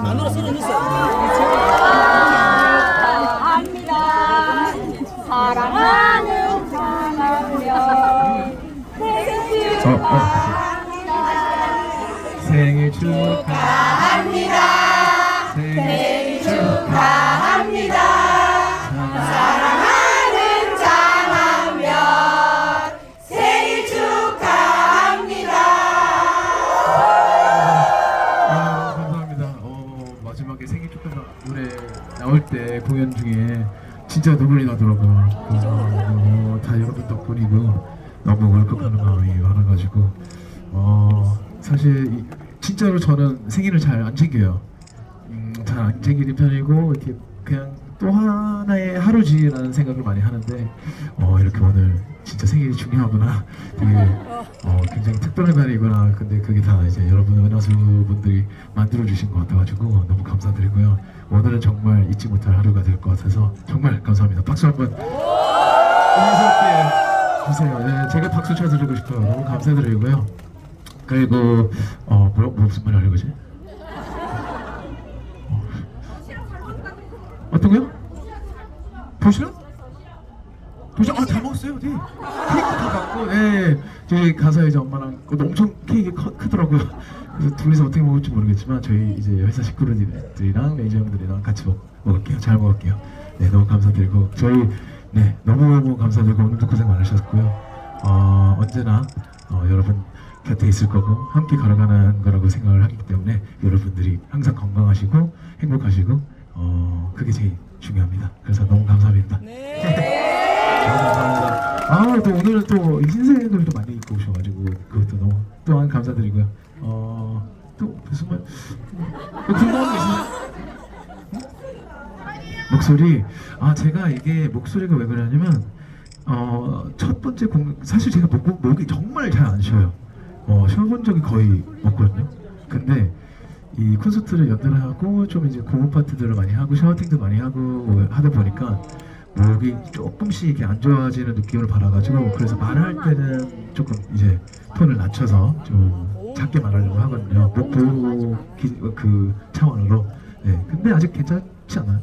마누라 소리 있어요. 합니다. 사랑하는 장한별 생일 축하합니다. 생일 축하합니다. 사랑하는 장한별 생일 축하합니다. 감사합니다. 마지막에 생일 축하 노래 나올 때 공연 중에 진짜 눈물이 나더라고요. 다 여러분 덕분이고 너무 울컥하는 마음이 많아가지고 사실 진짜로 저는 생일을 잘 안 챙겨요. 잘 안 챙기는 편이고 이렇게 그냥 또 하나의 하루지라는 생각을 많이 하는데 이렇게 오늘 진짜 생일이 중요하구나, 되게 굉장히 특별한 날이구나. 근데 그게 다 이제 여러분 은하수분들이 만들어주신 것 같아가지고 너무 감사드리고요. 오늘은 정말 잊지 못할 하루가 될 것 같아서 정말 감사합니다. 박수 한번 은하수께 주세요. 네, 제가 박수 쳐드리고 싶어요. 너무 감사드리고요. 그리고 무슨 말 하려고 하지? 어떤 거요? 도시락? 도시락? 잘 먹었어요. 네. 케이크 다 받고, 네. 저희 가서 이제 엄마랑 엄청 케이크 크더라고요. 그래서 둘이서 어떻게 먹을지 모르겠지만 저희 이제 회사 식구들이랑 매니저 형들이랑 같이 먹을게요. 잘 먹을게요. 네, 너무 감사드리고 저희 너무너무 감사드리고 오늘도 고생 많으셨고요. 언제나 여러분 곁에 있을 거고 함께 걸어가는 거라고 생각을 하기 때문에 여러분들이 항상 건강하시고 행복하시고 그게 제일 중요합니다. 그래서 너무 감사합니다. 너무 감사합니다. 또 오늘은 또 신생들도 많이 입고 오셔가지고 그것도 너무 또한 감사드리고요. 또 무슨 말? 궁금한 게 있어요? 목소리. 제가 이게 목소리가 왜 그러냐면 첫 번째 사실 제가 목이 정말 잘 안 쉬어요. 쉬어본 적이 거의 없거든요. 근데 이 콘서트를 연달아하고 좀 이제 고음 파트들을 많이 하고 샤우팅도 많이 하고 하다 보니까 목이 조금씩 이렇게 안 좋아지는 느낌을 받아가지고 그래서 말할 때는 조금 이제 톤을 낮춰서 좀 작게 말하려고 하거든요. 목 보호 그 차원으로. 네, 근데 아직 괜찮지 않아요?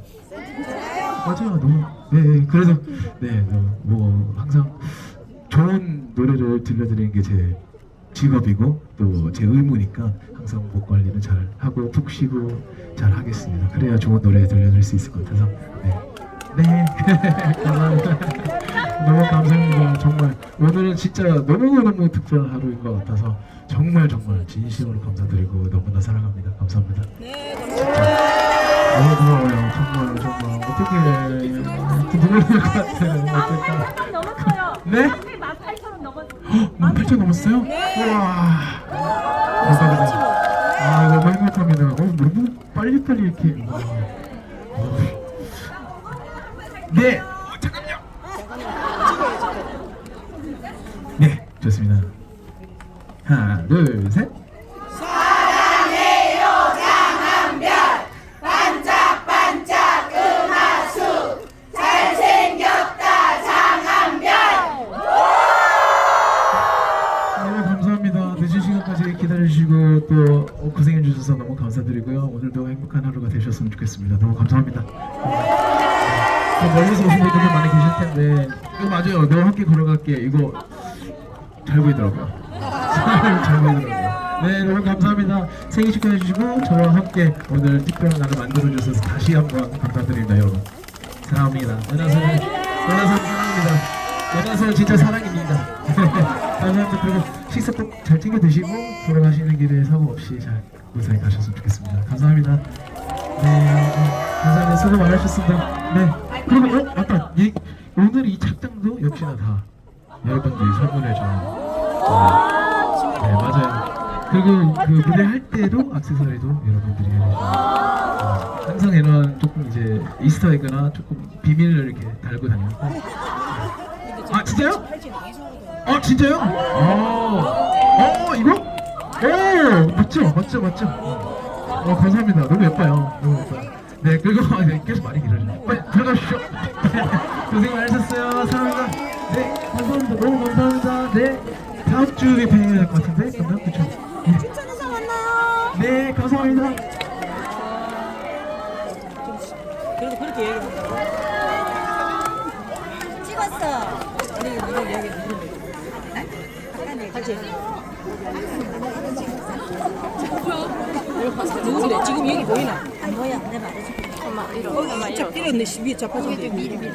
맞아요. 너무 그래서 뭐 항상 좋은 노래를 들려드리는 게 제 직업이고 또 제 의무니까 항상 목 관리는 잘 하고 푹 쉬고 잘 하겠습니다. 그래야 좋은 노래 들려드릴 수 있을 것 같아서 네 감사합니다. 너무 감사합니다. 정말 오늘은 진짜 너무너무 특별한 하루인 것 같아서 정말 진심으로 감사드리고 너무나 사랑합니다. 감사합니다. 네, 감사합니다. 너무 고마워요. 정말 어떻게 눈물 날 것 같아요. 어떡해. 넘었어요. 네? 18,000원 넘었어요. 18,000 넘었어요? 우와. 감사합니다. 너무 행복합니다. 너무 빨리빨리 이렇게. 네. 잠깐만요. 네, 좋습니다. 하나, 둘, 셋. 사랑해요 장한별 반짝반짝 은하수 잘생겼다 장한별. 감사합니다. 늦은 시간까지 기다려주시고 또 고생해주셔서 너무 감사드리고요. 오늘도 행복한 하루가 되셨으면 좋겠습니다. 너무 감사합니다. 멀리서 오신 분들 많이 계실 텐데 이거 맞아요. 너 함께 걸어갈게. 이거 잘 보이더라고요. 잘 보이더라고요. 네, 너무 감사합니다. 생일 축하해 주시고 저와 함께 오늘 특별한 날을 만들어 주셔서 다시 한번 감사드립니다, 여러분. 사랑합니다. 은하수 사랑합니다. 은하수 진짜 사랑입니다. 감사합니다. 그리고 식사 꼭 잘 챙겨 드시고 돌아가시는 길에 사고 없이 잘 무사히 가셨으면 좋겠습니다. 감사합니다. 감사합니다. 수고 많으셨습니다. 네. 그리고 아까 오늘 이 착장도 역시나 다 여러분들이 선물해 준. 네, 맞아요. 그리고 그 무대 할 때도 액세서리도 여러분들이 해주시고 항상 이런 조금 이제 이스터에그나 조금 비밀을 이렇게 달고 다니니까. 진짜요? 진짜요? 이거? 맞죠? 감사합니다. 너무 예뻐요. 네, 그리고 계속 많이 길어져요. 빨리 들어가십시오. 고생 많으셨어요. 사랑합니다. 네, 감사합니다. 너무 감사합니다. 네, 다음 주에 뵈야 될 것 같은데, 그러면 그쵸? 춘천에서 만나요. 감사합니다. 그래도 그렇게 얘기한다고? 찍었어. 아니 이거 얘기 누군데? 같이. 누군데? 지금 여기 보이나? 안 보여. 내 말해줄게. 엄마 이러. 짝 때렸네. 위에 자빠졌는데. 미리.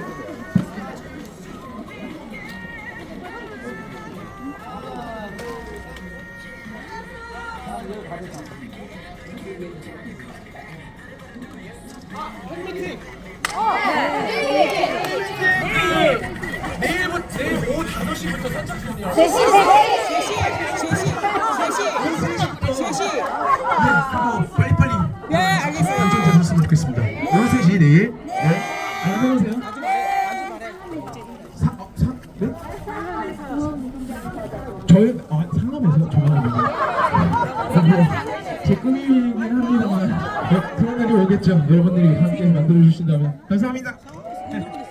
내일 오후 5시부터 선착순이요. 3시. 빨리빨리 네, 알겠어요. 당첨되셨으면 좋겠습니다. 13시 내일. 네. 안녕하세요. 네? 저희 상암에서 조만간요. 제 꿈이긴 합니다만 그런 날이 오겠죠. 여러분들이 함께 만들어 주신다면 감사합니다. 네.